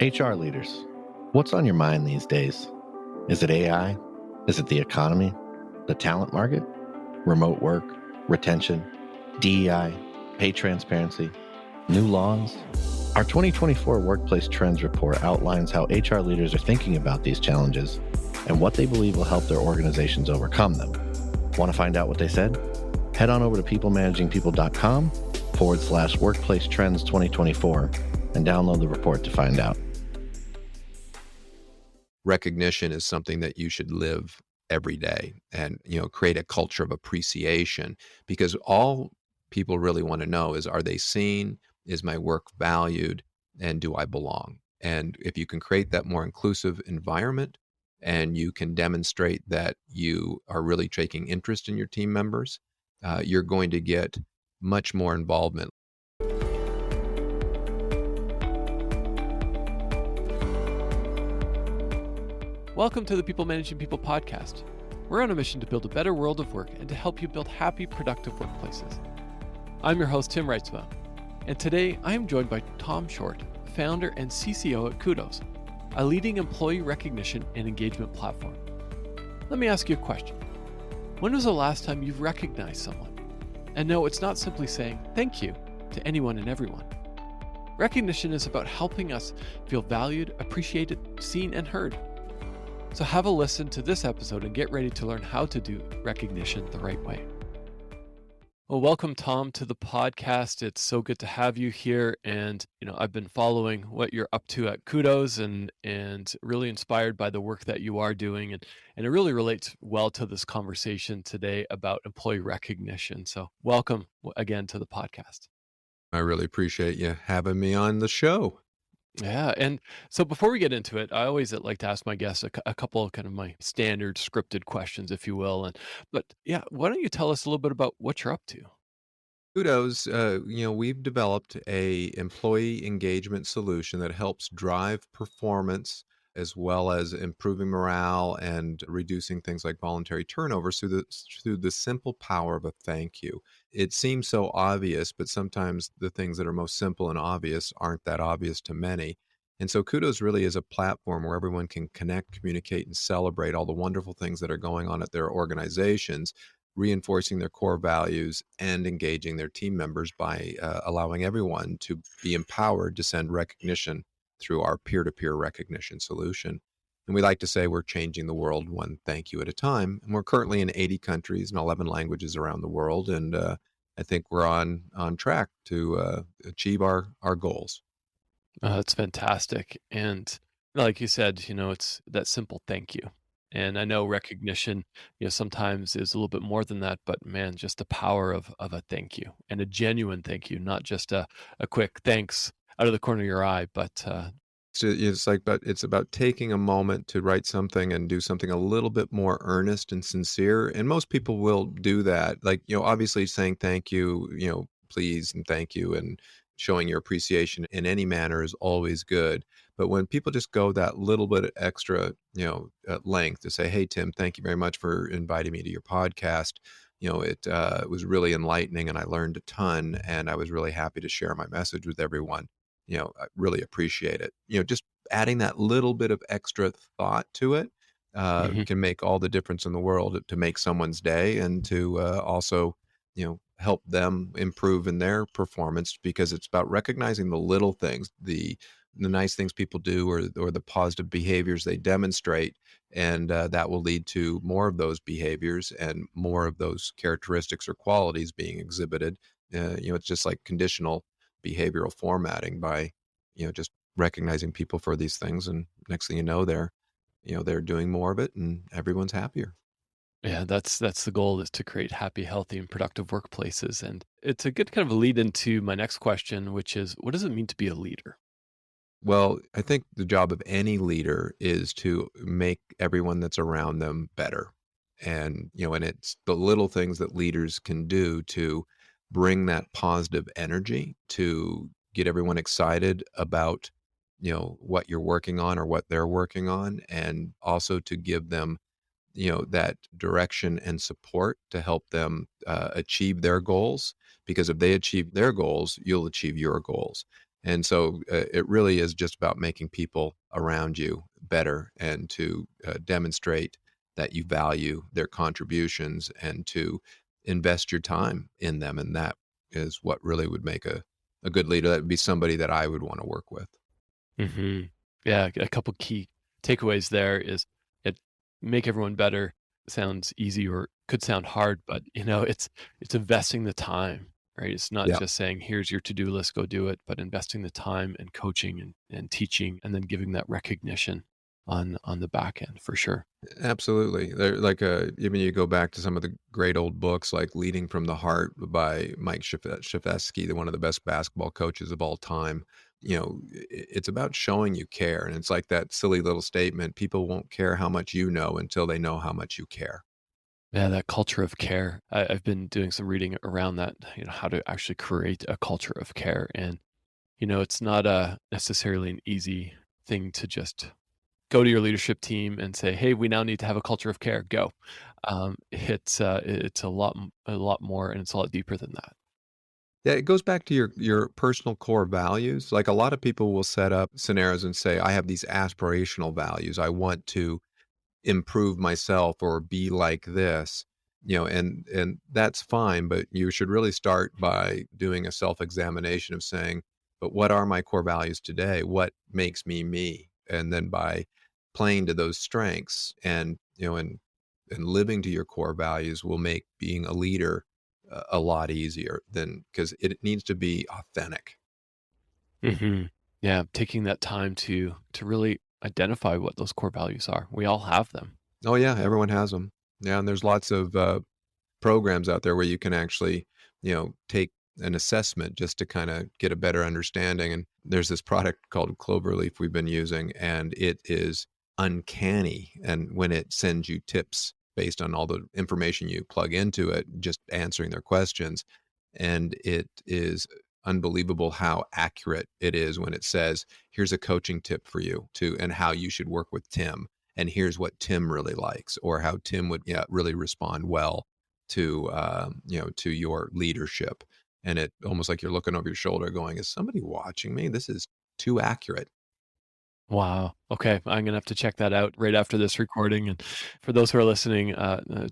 HR leaders, what's on your mind these days? Is it AI? Is it the economy? The talent market? Remote work? Retention? DEI? Pay transparency? New laws? Our 2024 Workplace Trends Report outlines how HR leaders are thinking about these challenges and what they believe will help their organizations overcome them. Want to find out what they said? Head on over to peoplemanagingpeople.com/Workplace Trends 2024 and download the report to find out. Recognition is something that you should live every day and, create a culture of appreciation, because all people really want to know is, are they seen? Is my work valued? And do I belong? And if you can create that more inclusive environment and you can demonstrate that you are really taking interest in your team members, you're going to get much more involvement. Welcome to the People Managing People podcast. We're on a mission to build a better world of work and to help you build happy, productive workplaces. I'm your host, Tim Reitsma, and today I am joined by Tom Short, founder and CCO at Kudos, a leading employee recognition and engagement platform. Let me ask you a question. When was the last time you've recognized someone? And no, it's not simply saying thank you to anyone and everyone. Recognition is about helping us feel valued, appreciated, seen, and heard. So have a listen to this episode and get ready to learn how to do recognition the right way. Well, welcome, Tom, to the podcast. It's so good to have you here. And, I've been following what you're up to at Kudos and really inspired by the work that you are doing. And it really relates well to this conversation today about employee recognition. So welcome again to the podcast. I really appreciate you having me on the show. Yeah. And so before we get into it, I always like to ask my guests a couple of kind of my standard scripted questions, if you will. But why don't you tell us a little bit about what you're up to? Kudos, we've developed a employee engagement solution that helps drive performance as well as improving morale and reducing things like voluntary turnover through the simple power of a thank you. It seems so obvious, but sometimes the things that are most simple and obvious aren't that obvious to many. And so Kudos really is a platform where everyone can connect, communicate, and celebrate all the wonderful things that are going on at their organizations, reinforcing their core values and engaging their team members by allowing everyone to be empowered to send recognition through our peer-to-peer recognition solution. And we like to say we're changing the world one thank you at a time. And we're currently in 80 countries and 11 languages around the world. And I think we're on track to achieve our goals. That's fantastic. And like you said, it's that simple thank you. And I know recognition, sometimes is a little bit more than that, but man, just the power of a thank you and a genuine thank you, not just a quick thanks out of the corner of your eye, but it's about taking a moment to write something and do something a little bit more earnest and sincere. And most people will do that. Like, obviously saying thank you, please and thank you and showing your appreciation in any manner is always good. But when people just go that little bit extra, length to say, hey, Tim, thank you very much for inviting me to your podcast. It was really enlightening and I learned a ton and I was really happy to share my message with everyone. I really appreciate it. Just adding that little bit of extra thought to it can make all the difference in the world to make someone's day and to also, help them improve in their performance, because it's about recognizing the little things, the nice things people do or the positive behaviors they demonstrate. And that will lead to more of those behaviors and more of those characteristics or qualities being exhibited. It's just like conditional behavioral formatting by, just recognizing people for these things. And next thing you know, they're doing more of it and everyone's happier. yeah, that's the goal, is to create happy, healthy, and productive workplaces. And it's a good kind of a lead into my next question, which is, what does it mean to be a leader? Well, I think the job of any leader is to make everyone that's around them better. And it's the little things that leaders can do to bring that positive energy to get everyone excited about, what you're working on or what they're working on, and also to give them, that direction and support to help them achieve their goals. Because if they achieve their goals, you'll achieve your goals. And so it really is just about making people around you better and to demonstrate that you value their contributions and to invest your time in them. And that is what really would make a good leader. That would be somebody that I would want to work with. hmm Yeah, a couple key takeaways there is it make everyone better sounds easy or could sound hard, but it's investing the time, right? It's not Yeah. just saying here's your to-do list, go do it, but investing the time and coaching and teaching and then giving that recognition on the back end for sure. Absolutely. They're like even you go back to some of the great old books like Leading from the Heart by Mike Shafesky, one of the best basketball coaches of all time. It's about showing you care. And it's like that silly little statement, people won't care how much you know until they know how much you care. Yeah, that culture of care. I've been doing some reading around that, how to actually create a culture of care. And, it's not necessarily an easy thing to just go to your leadership team and say, "Hey, we now need to have a culture of care. Go." It's a lot more, and it's a lot deeper than that. Yeah, it goes back to your personal core values. Like a lot of people will set up scenarios and say, I have these aspirational values. I want to improve myself or be like this, and that's fine, but you should really start by doing a self-examination of saying, but what are my core values today? What makes me me? And then by playing to those strengths and living to your core values will make being a leader a lot easier than because it needs to be authentic. hmm Yeah, taking that time to really identify what those core values are. We all have them. Oh yeah, everyone has them. Yeah, and there's lots of programs out there where you can actually, take an assessment just to kind of get a better understanding. And there's this product called Cloverleaf we've been using, and it is uncanny. And when it sends you tips based on all the information you plug into it, just answering their questions, and it is unbelievable how accurate it is when it says, here's a coaching tip for you to and how you should work with Tim. And here's what Tim really likes, or how Tim would really respond well to your leadership. And it almost like you're looking over your shoulder going, is somebody watching me? This is too accurate. Wow. Okay, I'm gonna have to check that out right after this recording. And for those who are listening,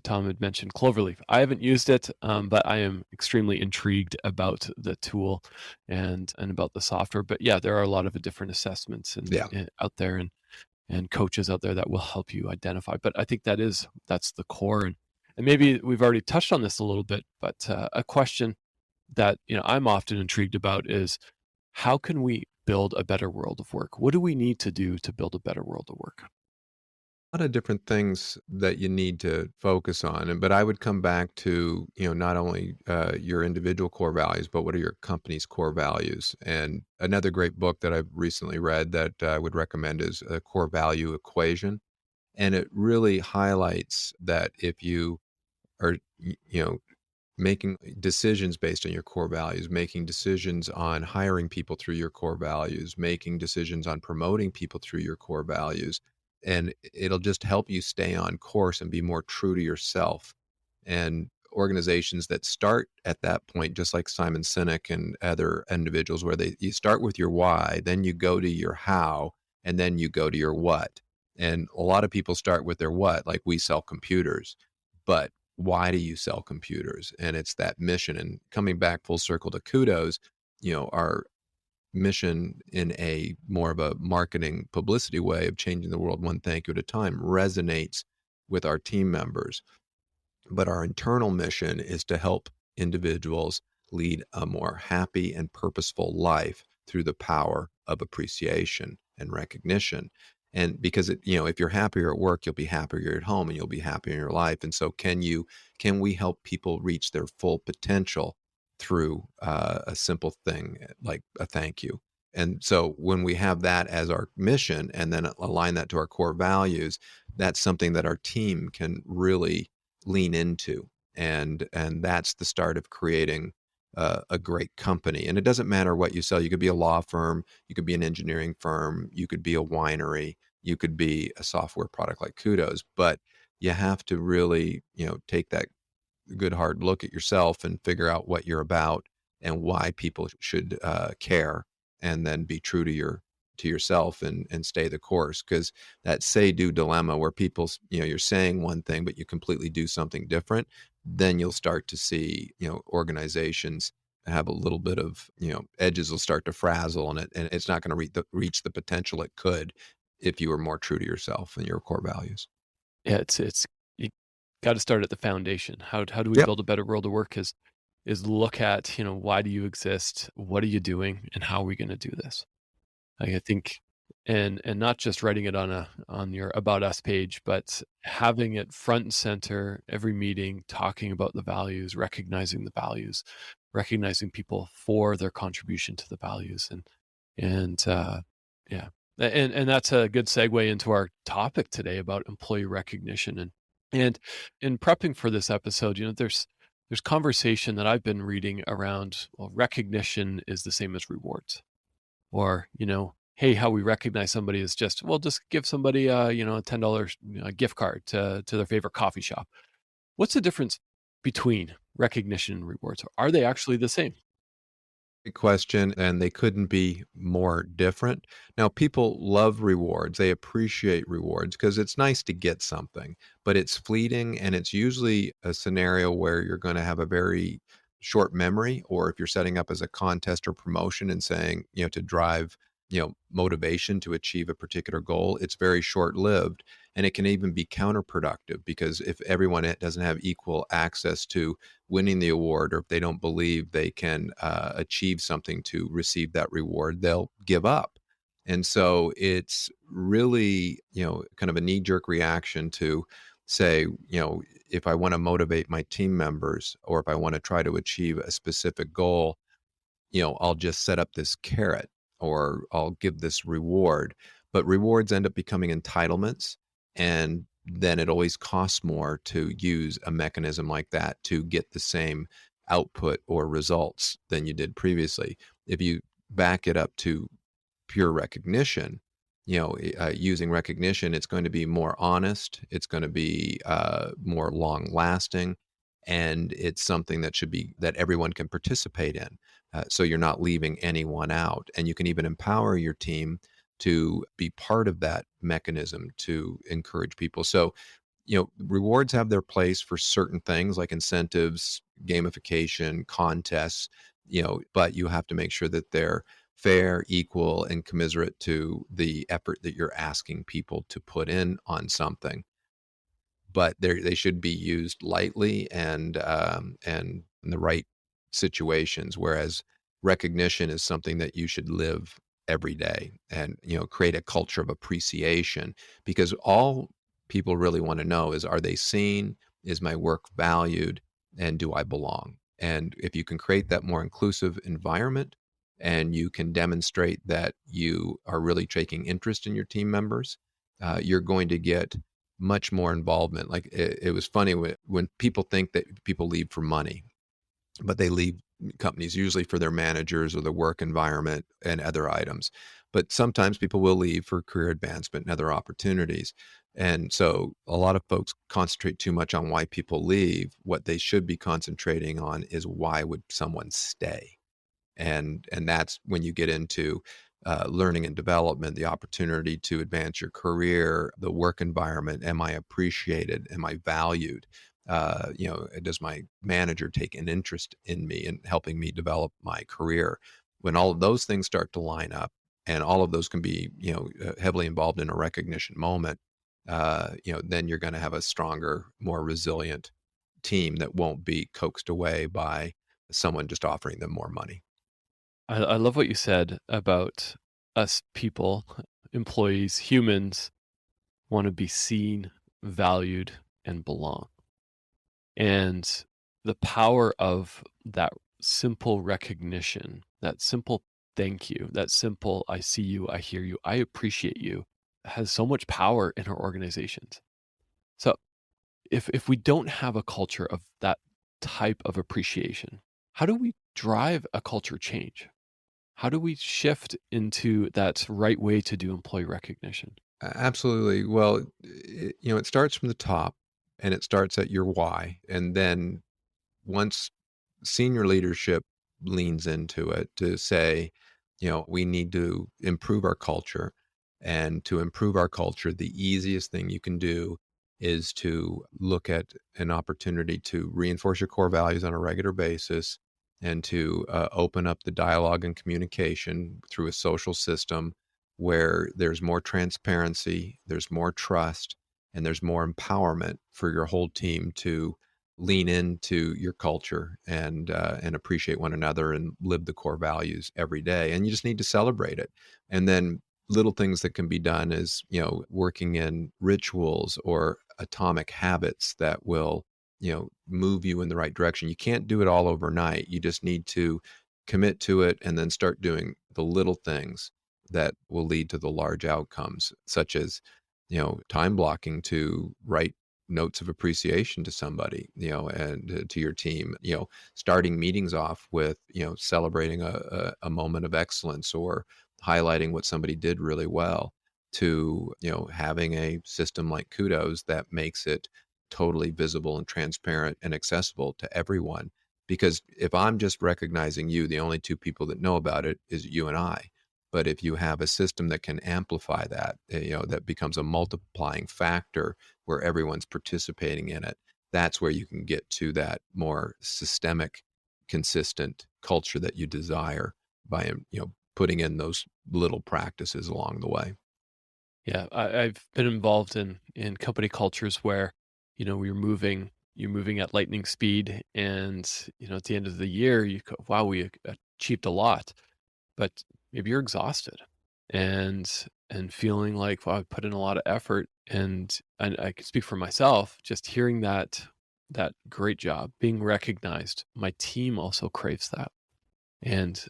Tom had mentioned Cloverleaf. I haven't used it, but I am extremely intrigued about the tool and about the software. But yeah, there are a lot of different assessments Yeah. out there and coaches out there that will help you identify. But I think that's the core. And maybe we've already touched on this a little bit, but a question that I'm often intrigued about is how can we build a better world of work? What do we need to do to build a better world of work? A lot of different things that you need to focus on. But I would come back to, not only your individual core values, but what are your company's core values? And another great book that I've recently read that I would recommend is a core value equation. And it really highlights that if you are, making decisions based on your core values, making decisions on hiring people through your core values, making decisions on promoting people through your core values. And it'll just help you stay on course and be more true to yourself. And organizations that start at that point, just like Simon Sinek and other individuals, where you start with your why, then you go to your how, and then you go to your what. And a lot of people start with their what, like we sell computers, but why do you sell computers? And it's that mission. And coming back full circle to Kudos, our mission in a more of a marketing publicity way of changing the world one thank you at a time resonates with our team members. But our internal mission is to help individuals lead a more happy and purposeful life through the power of appreciation and recognition. And because if you're happier at work, you'll be happier at home and you'll be happier in your life. And so can we help people reach their full potential through a simple thing like a thank you? And so when we have that as our mission and then align that to our core values, that's something that our team can really lean into. And that's the start of creating a great company. And it doesn't matter what you sell. You could be a law firm, you could be an engineering firm, you could be a winery, you could be a software product like Kudos, but you have to really, take that good hard look at yourself and figure out what you're about and why people should care and then be true to yourself and stay the course. Because that say do dilemma where you're saying one thing but you completely do something different, then you'll start to see organizations have a little bit of edges will start to frazzle, and it's not going to reach the potential it could if you were more true to yourself and your core values. Yeah, it's you got to start at the foundation. How do we Yep. build a better world of work? Is look at, why do you exist? What are you doing? And how are we going to do this? Like, I think, and not just writing it on your About Us page, but having it front and center every meeting, talking about the values, recognizing people for their contribution to the values, and yeah, and that's a good segue into our topic today about employee recognition. And in prepping for this episode, there's conversation that I've been reading around, well, recognition is the same as rewards. Or, hey, how we recognize somebody is just, well, just give somebody a $10 gift card to their favorite coffee shop. What's the difference between recognition and rewards? Are they actually the same? Good question, and they couldn't be more different. Now, people love rewards. They appreciate rewards because it's nice to get something, but it's fleeting, and it's usually a scenario where you're going to have a very short memory, or if you're setting up as a contest or promotion and saying, to drive, motivation to achieve a particular goal, it's very short-lived, and it can even be counterproductive because if everyone doesn't have equal access to winning the award, or if they don't believe they can achieve something to receive that reward, they'll give up. And so it's really, kind of a knee-jerk reaction to say, if I want to motivate my team members, or if I want to try to achieve a specific goal, I'll just set up this carrot, or I'll give this reward. But rewards end up becoming entitlements. And then it always costs more to use a mechanism like that to get the same output or results than you did previously. If you back it up to pure recognition, using recognition, it's going to be more honest, it's going to be more long lasting, and it's something that everyone can participate in. So you're not leaving anyone out, and you can even empower your team to be part of that mechanism to encourage people. So, rewards have their place for certain things like incentives, gamification, contests, but you have to make sure that they're fair, equal, and commiserate to the effort that you're asking people to put in on something. But they should be used lightly and in the right situations. Whereas recognition is something that you should live every day, and create a culture of appreciation, because all people really want to know is, are they seen? Is my work valued? And do I belong? And if you can create that more inclusive environment, and you can demonstrate that you are really taking interest in your team members, you're going to get much more involvement. Like it was funny when people think that people leave for money, but they leave companies usually for their managers or the work environment and other items. But sometimes people will leave for career advancement and other opportunities. And so a lot of folks concentrate too much on why people leave. What they should be concentrating on is, why would someone stay? And that's when you get into learning and development, the opportunity to advance your career, the work environment. Am I appreciated? Am I valued? Does my manager take an interest in me and helping me develop my career? When all of those things start to line up, and all of those can be, heavily involved in a recognition moment, then you're going to have a stronger, more resilient team that won't be coaxed away by someone just offering them more money. I love what you said about us people, employees, humans want to be seen, valued, and belong. And the power of that simple recognition, that simple thank you, that simple I see you, I hear you, I appreciate you, has so much power in our organizations. So if we don't have a culture of that type of appreciation, how do we drive a culture change? How do we shift into that right way to do employee recognition? Absolutely. Well, it starts from the top, and it starts at your why. And then once senior leadership leans into it to say, We need to improve our culture. And to improve our culture, the easiest thing you can do is to look at an opportunity to reinforce your core values on a regular basis and to open up the dialogue and communication through a social system where there's more transparency, there's more trust, and there's more empowerment for your whole team to lean into your culture and appreciate one another and live the core values every day. And you just need to celebrate it. And then little things that can be done is, working in rituals or atomic habits that will, move you in the right direction. You can't do it all overnight. You just need to commit to it and then start doing the little things that will lead to the large outcomes, such as, time blocking to write notes of appreciation to somebody, and to your team, starting meetings off with, celebrating a moment of excellence or highlighting what somebody did really well, to, having a system like Kudos that makes it totally visible and transparent and accessible to everyone. Because if I'm just recognizing you, the only two people that know about it is you and I. But if you have a system that can amplify that, that becomes a multiplying factor where everyone's participating in it, that's where you can get to that more systemic, consistent culture that you desire by, putting in those little practices along the way. Yeah, I've been involved in company cultures where, you're moving at lightning speed, and at the end of the year, you go, wow, we achieved a lot, but maybe you're exhausted and feeling like, wow, I put in a lot of effort, and I can speak for myself, just hearing that great job being recognized. My team also craves that. And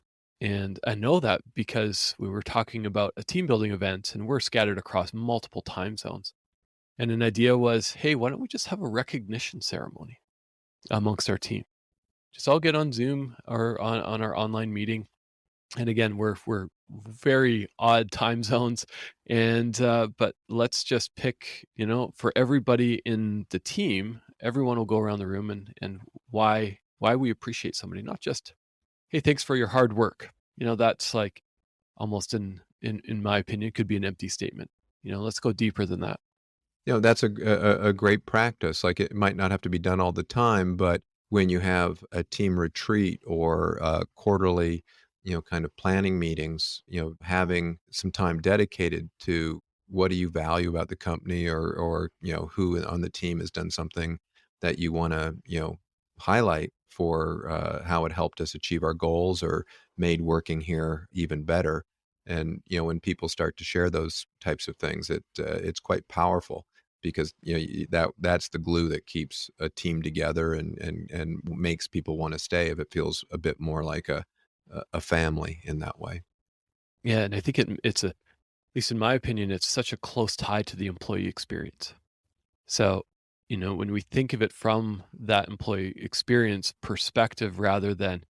and I know that because we were talking about a team building event and we're scattered across multiple time zones. And an idea was, hey, why don't we just have a recognition ceremony amongst our team? Just all get on Zoom or on our online meeting. And again, we're very odd time zones, and but let's just pick, for everybody in the team, everyone will go around the room and why we appreciate somebody, not just, hey, thanks for your hard work. That's like almost in my opinion, could be an empty statement. Let's go deeper than that. That's a great practice. Like, it might not have to be done all the time, but when you have a team retreat or quarterly, kind of planning meetings, having some time dedicated to what do you value about the company, or who on the team has done something that you want to, highlight for how it helped us achieve our goals or made working here even better. And when people start to share those types of things, it's quite powerful, because that's the glue that keeps a team together and makes people want to stay if it feels a bit more like a family in that way. Yeah, and I think it's at least in my opinion, it's such a close tie to the employee experience. So, when we think of it from that employee experience perspective, rather than,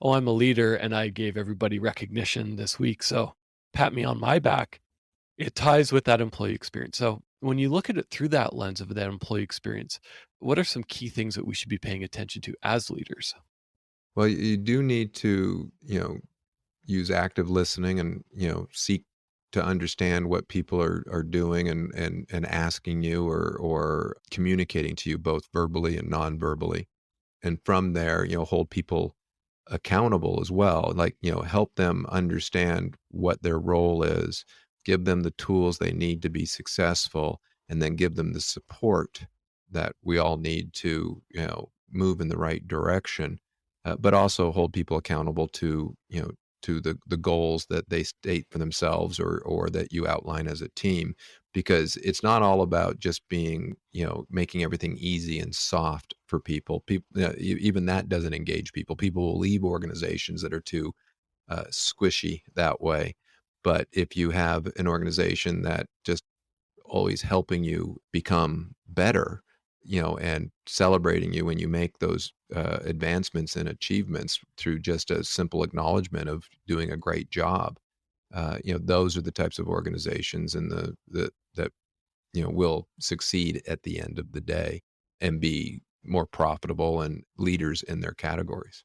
oh, I'm a leader and I gave everybody recognition this week, so pat me on my back, it ties with that employee experience. So when you look at it through that lens of that employee experience, what are some key things that we should be paying attention to as leaders? Well, you do need to, use active listening and, seek to understand what people are doing and asking you or communicating to you both verbally and non-verbally. And from there, hold people accountable as well. Like, help them understand what their role is, give them the tools they need to be successful, and then give them the support that we all need to, move in the right direction. But also hold people accountable to, to the goals that they state for themselves or that you outline as a team, because it's not all about just being, making everything easy and soft for people. Even that doesn't engage people. People will leave organizations that are too squishy that way. But if you have an organization that just always helping you become better, and celebrating you when you make those advancements and achievements through just a simple acknowledgement of doing a great job, those are the types of organizations and the that will succeed at the end of the day and be more profitable and leaders in their categories.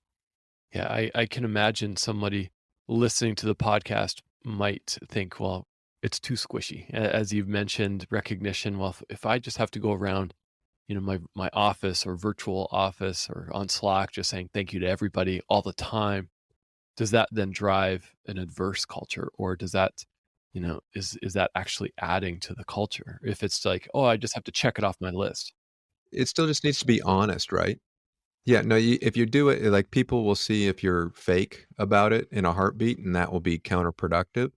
Yeah, I can imagine somebody listening to the podcast might think, well, it's too squishy. As you've mentioned, recognition. Well, if I just have to go around, my office or virtual office or on Slack, just saying thank you to everybody all the time, does that then drive an adverse culture, or does that, is that actually adding to the culture? If it's like, oh, I just have to check it off my list. It still just needs to be honest, right? Yeah, no, if you do it, like people will see if you're fake about it in a heartbeat, and that will be counterproductive.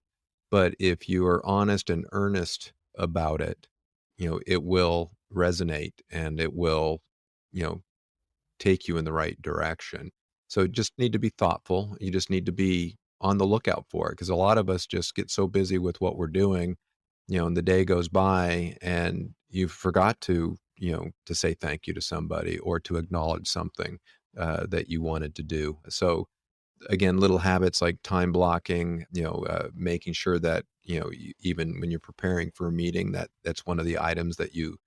But if you are honest and earnest about it, it will resonate and it will, you know, take you in the right direction. So you just need to be thoughtful. You just need to be on the lookout for it because a lot of us just get so busy with what we're doing, and the day goes by and you forgot to say thank you to somebody or to acknowledge something that you wanted to do. So again, little habits like time blocking, making sure that, even when you're preparing for a meeting, that's one of the items that you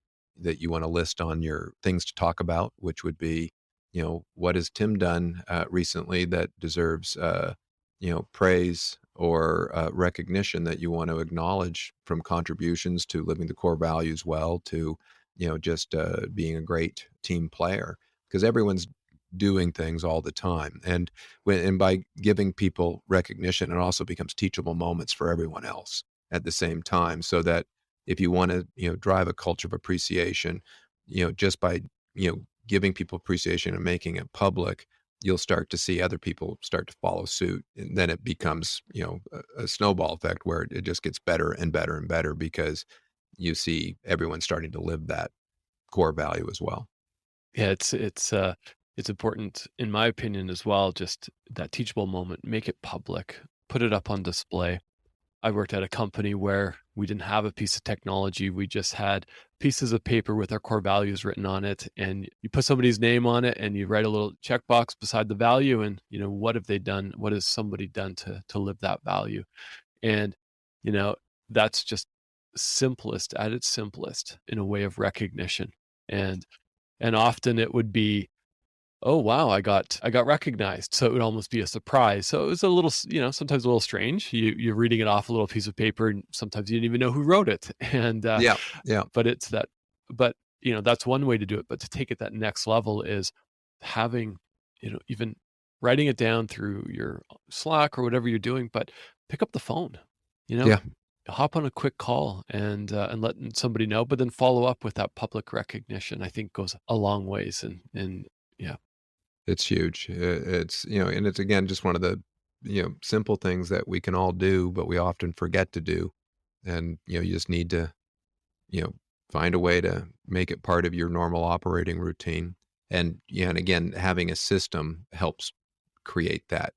want to list on your things to talk about, which would be, what has Tim done recently that deserves, praise or recognition that you want to acknowledge from contributions to living the core values well to, just being a great team player because everyone's doing things all the time. And by giving people recognition, it also becomes teachable moments for everyone else at the same time. So that if you want to, drive a culture of appreciation, just by, giving people appreciation and making it public, you'll start to see other people start to follow suit. And then it becomes, a snowball effect where it just gets better and better and better because you see everyone starting to live that core value as well. Yeah, it's important, in my opinion, as well. Just that teachable moment, make it public, put it up on display. I worked at a company where we didn't have a piece of technology. We just had pieces of paper with our core values written on it. And you put somebody's name on it and you write a little checkbox beside the value. And, what have they done? What has somebody done to live that value? And, you know, that's just simplest at its simplest in a way of recognition. And often it would be, oh wow, I got recognized. So it would almost be a surprise. So it was a little, sometimes a little strange. You're reading it off a little piece of paper, and sometimes you didn't even know who wrote it. And Yeah, yeah. but it's that. But that's one way to do it. But to take it that next level is having, even writing it down through your Slack or whatever you're doing. But pick up the phone. You know, Yeah. hop on a quick call and letting somebody know. But then follow up with that public recognition. I think goes a long ways. And yeah. It's huge. It's, and it's again just one of the, simple things that we can all do, but we often forget to do. And, you just need to, you know, find a way to make it part of your normal operating routine. And yeah, and again, having a system helps create that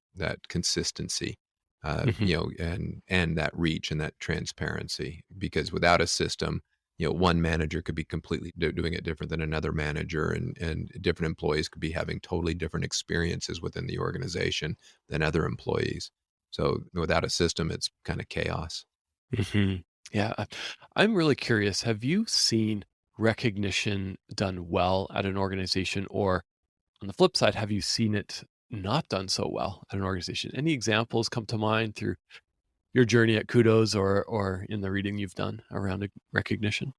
consistency, Mhm. and that reach and that transparency. Because without a system, one manager could be completely doing it different than another manager, and different employees could be having totally different experiences within the organization than other employees. So without a system, it's kind of chaos. Mhm. Yeah, I'm really curious. Have you seen recognition done well at an organization, or on the flip side, have you seen it not done so well at an organization? Any examples come to mind through your journey at Kudos or in the reading you've done around recognition?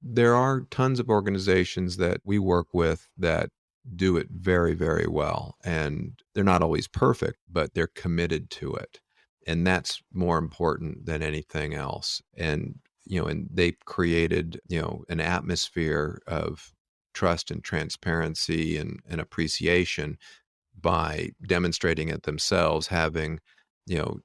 There are tons of organizations that we work with that do it very, very well. And they're not always perfect, but they're committed to it. And that's more important than anything else. And they've created, an atmosphere of trust and transparency and appreciation by demonstrating it themselves, having,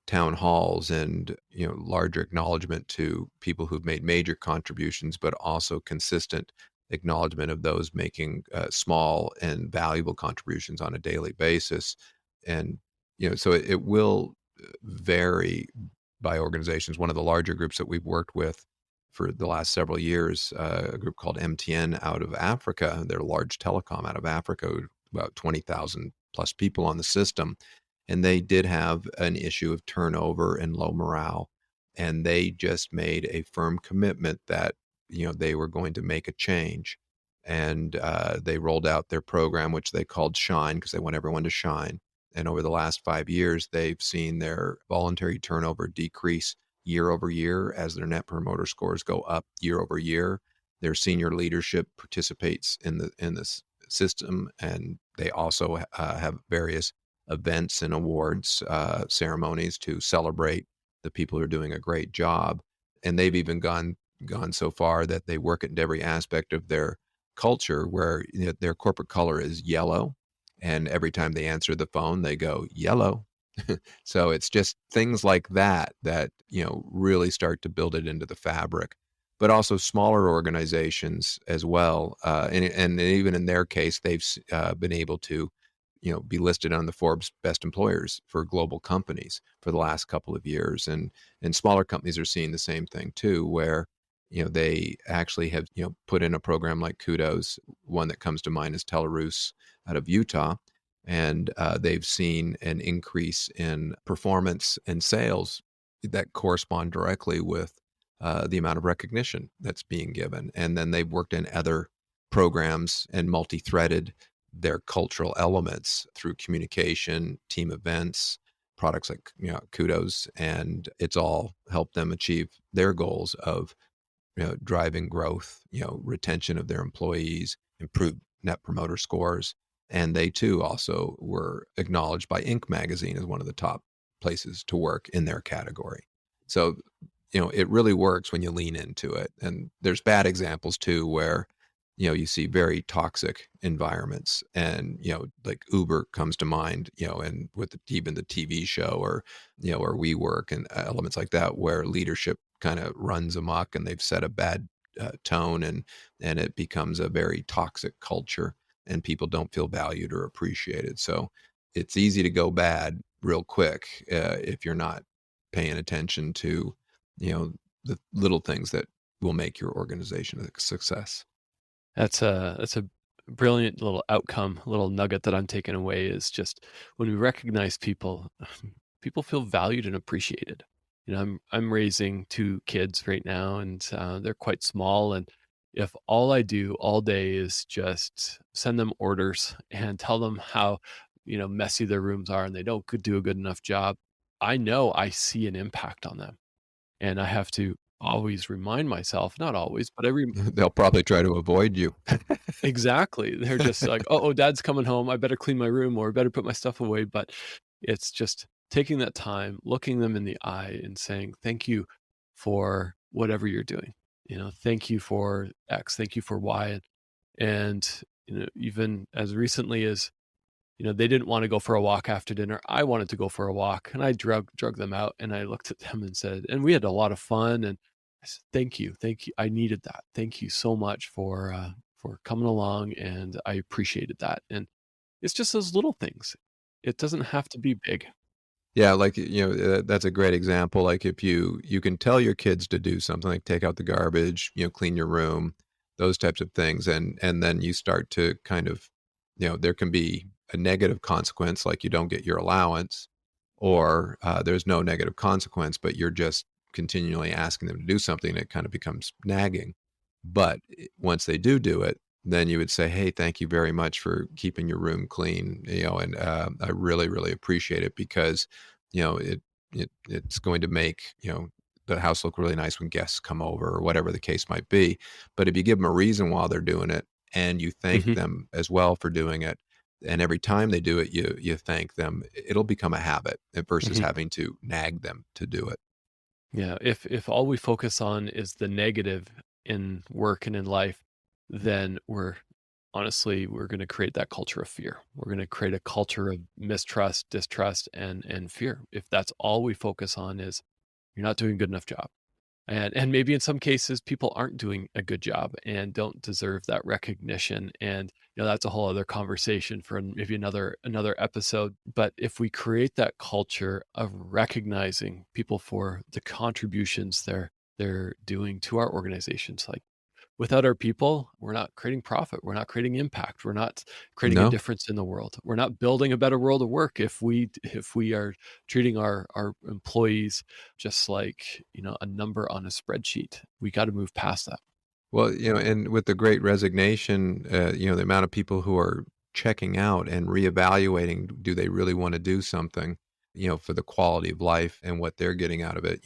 town halls and, larger acknowledgement to people who've made major contributions, but also consistent acknowledgement of those making small and valuable contributions on a daily basis. And, so it will vary by organizations. One of the larger groups that we've worked with for the last several years, a group called MTN out of Africa. They're a large telecom out of Africa, about 20,000 plus people on the system. And they did have an issue of turnover and low morale. And they just made a firm commitment that, they were going to make a change. And they rolled out their program, which they called Shine, because they want everyone to shine. And over the last 5 years, they've seen their voluntary turnover decrease year over year as their net promoter scores go up year over year. Their senior leadership participates in this system, and they also have various events and awards ceremonies to celebrate the people who are doing a great job. And they've even gone so far that they work at every aspect of their culture where their corporate color is yellow, and every time they answer the phone, they go yellow. So it's just things like that really start to build it into the fabric. But also smaller organizations as well, and even in their case, they've been able to be listed on the Forbes best employers for global companies for the last couple of years. And smaller companies are seeing the same thing too, where they actually have put in a program like Kudos. One that comes to mind is Telarus out of Utah, and they've seen an increase in performance and sales that correspond directly with the amount of recognition that's being given. And then they've worked in other programs and multi-threaded their cultural elements through communication, team events, products like Kudos, and it's all helped them achieve their goals of driving growth, retention of their employees, improved net promoter scores. And they too also were acknowledged by Inc. magazine as one of the top places to work in their category. So, it really works when you lean into it. And there's bad examples too, where, you see very toxic environments, and, like Uber comes to mind, and with even the TV show or WeWork and elements like that, where leadership kind of runs amok and they've set a bad tone, and it becomes a very toxic culture, and people don't feel valued or appreciated. So it's easy to go bad real quick if you're not paying attention to, the little things that will make your organization a success. That's a brilliant little outcome, little nugget that I'm taking away is just when we recognize people, people feel valued and appreciated. I'm raising 2 kids right now, and they're quite small. And if all I do all day is just send them orders and tell them how messy their rooms are and they don't do a good enough job, I know I see an impact on them, and I have to always remind myself, not always, but They'll probably try to avoid you. exactly. They're just like, oh, dad's coming home. I better clean my room or I better put my stuff away. But it's just taking that time, looking them in the eye and saying, thank you for whatever you're doing. Thank you for X, thank you for Y. And, even as recently as, they didn't want to go for a walk after dinner. I wanted to go for a walk, and I drug them out, and I looked at them and said, and we had a lot of fun. And I said, thank you. I needed that. Thank you so much for coming along, and I appreciated that. And it's just those little things. It doesn't have to be big. Yeah, like, that's a great example. Like if you can tell your kids to do something like take out the garbage, clean your room, those types of things. And then you start to kind of, there can be a negative consequence, like you don't get your allowance, or there's no negative consequence, but you're just continually asking them to do something. It kind of becomes nagging. But once they do it, then you would say, hey, thank you very much for keeping your room clean, and I really, really appreciate it, because, it's going to make, the house look really nice when guests come over, or whatever the case might be. But if you give them a reason while they're doing it, and you thank them as well for doing it, and every time they do it, you thank them, it'll become a habit versus having to nag them to do it. Yeah. If all we focus on is the negative in work and in life, then we're going to create that culture of fear. We're going to create a culture of mistrust, distrust, and fear. If that's all we focus on is you're not doing a good enough job. And maybe in some cases people aren't doing a good job and don't deserve that recognition. And that's a whole other conversation for maybe another episode. But if we create that culture of recognizing people for the contributions they're doing to our organizations, like without our people, we're not creating profit. We're not creating impact. We're not creating a No. difference in the world. We're not building a better world of work if we are treating our employees just like, a number on a spreadsheet. We got to move past that. Well, and with the Great Resignation, the amount of people who are checking out and reevaluating, do they really want to do something, for the quality of life and what they're getting out of it.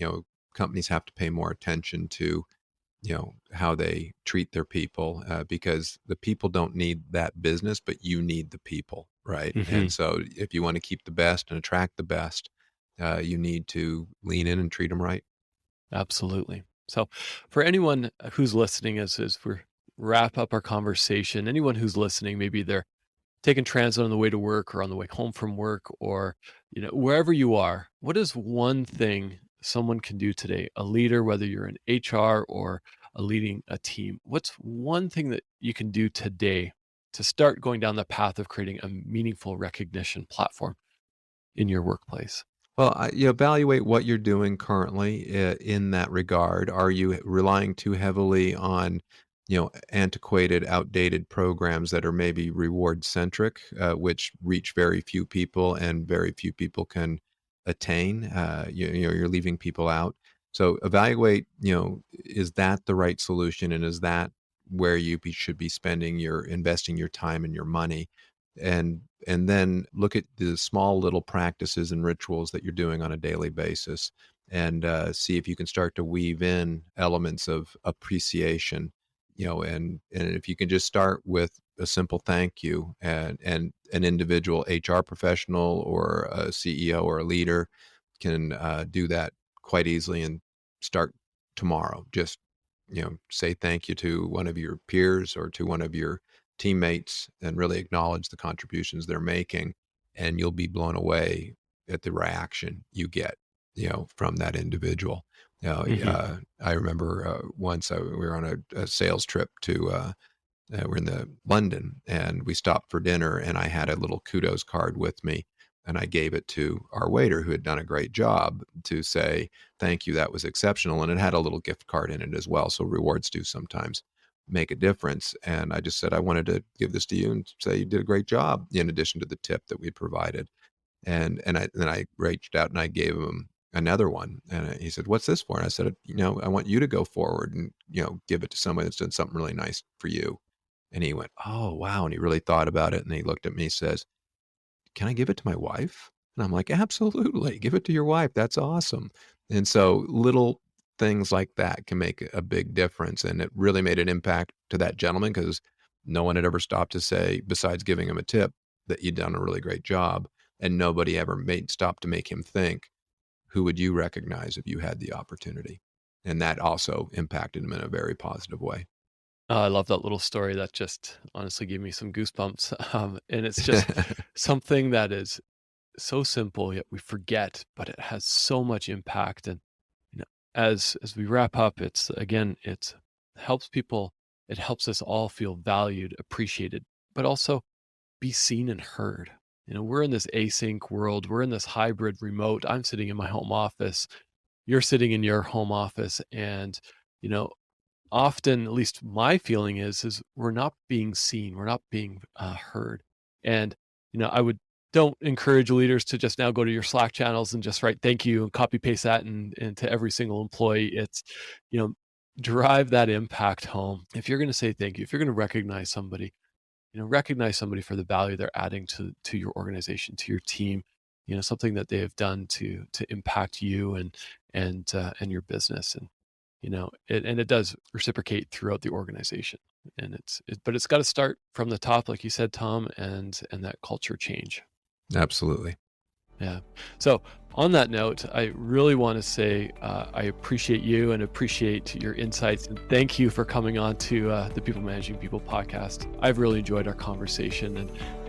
Companies have to pay more attention to, how they treat their people, because the people don't need that business, but you need the people, right? Hmm. And so if you want to keep the best and attract the best, you need to lean in and treat them right. Absolutely. So for anyone who's listening as we wrap up our conversation, anyone who's listening, maybe they're taking transit on the way to work or on the way home from work, or wherever you are, what is one thing someone can do today, a leader, whether you're in HR or leading a team, what's one thing that you can do today to start going down the path of creating a meaningful recognition platform in your workplace? Well, you evaluate what you're doing currently in that regard. Are you relying too heavily on, antiquated, outdated programs that are maybe reward centric, which reach very few people and very few people can attain? You're leaving people out. So evaluate, is that the right solution, and is that where should be investing your time and your money? And then look at the small little practices and rituals that you're doing on a daily basis, and see if you can start to weave in elements of appreciation, and if you can just start with a simple thank you, and an individual HR professional or a CEO or a leader can do that quite easily and start tomorrow. Just say thank you to one of your peers or to one of your teammates and really acknowledge the contributions they're making, and you'll be blown away at the reaction you get, from that individual. Hmm. I remember once we were on a sales trip to we're in the London, and we stopped for dinner, and I had a little kudos card with me, and I gave it to our waiter who had done a great job to say thank you, that was exceptional, and it had a little gift card in it as well. So rewards do sometimes make a difference, and I just said I wanted to give this to you and say you did a great job, in addition to the tip that we provided. And I reached out and I gave him another one, and he said, "What's this for?" And I said, "I want you to go forward and give it to somebody that's done something really nice for you." And he went, "Oh, wow." And he really thought about it. And he looked at me and says, "Can I give it to my wife?" And I'm like, "Absolutely. Give it to your wife. That's awesome." And so little things like that can make a big difference. And it really made an impact to that gentleman, because no one had ever stopped to say, besides giving him a tip, that you'd done a really great job. And nobody ever stopped to make him think, who would you recognize if you had the opportunity? And that also impacted him in a very positive way. I love that little story. That just honestly gave me some goosebumps. And it's just something that is so simple, yet we forget, but it has so much impact. And you know, as we wrap up, it's again, it's helps people. It helps us all feel valued, appreciated, but also be seen and heard. We're in this async world. We're in this hybrid remote. I'm sitting in my home office. You're sitting in your home office, and you know often, at least my feeling is we're not being seen, we're not being heard. And I would don't encourage leaders to just now go to your Slack channels and just write thank you and copy paste that and to every single employee. It's you know drive that impact home. If you're going to say thank you, if you're going to recognize somebody for the value they're adding to your organization, to your team, something that they have done to impact you and your business. And it does reciprocate throughout the organization. And but it's got to start from the top, like you said, Tom, and that culture change. Absolutely. Yeah. So on that note, I really want to say I appreciate you and appreciate your insights. And thank you for coming on to the People Managing People podcast. I've really enjoyed our conversation,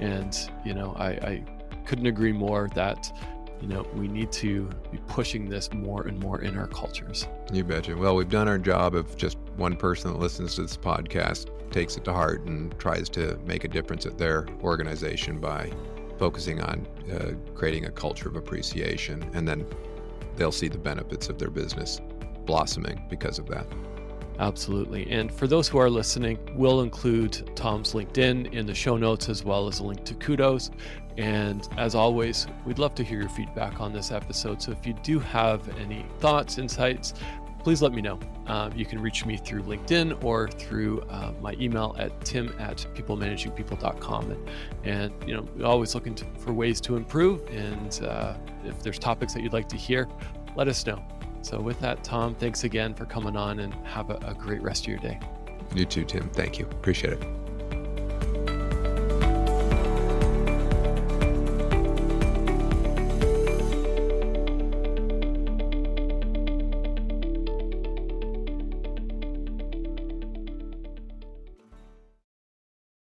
and I couldn't agree more that we need to be pushing this more and more in our cultures. You betcha. Well, we've done our job if just one person that listens to this podcast takes it to heart and tries to make a difference at their organization by focusing on creating a culture of appreciation, and then they'll see the benefits of their business blossoming because of that. Absolutely. And for those who are listening, we'll include Tom's LinkedIn in the show notes, as well as a link to Kudos. And as always, we'd love to hear your feedback on this episode. So if you do have any thoughts, insights, please let me know. You can reach me through LinkedIn or through my email at tim@peoplemanagingpeople.com. And always looking for ways to improve. And if there's topics that you'd like to hear, let us know. So with that, Tom, thanks again for coming on, and have a great rest of your day. You too, Tim. Thank you. Appreciate it.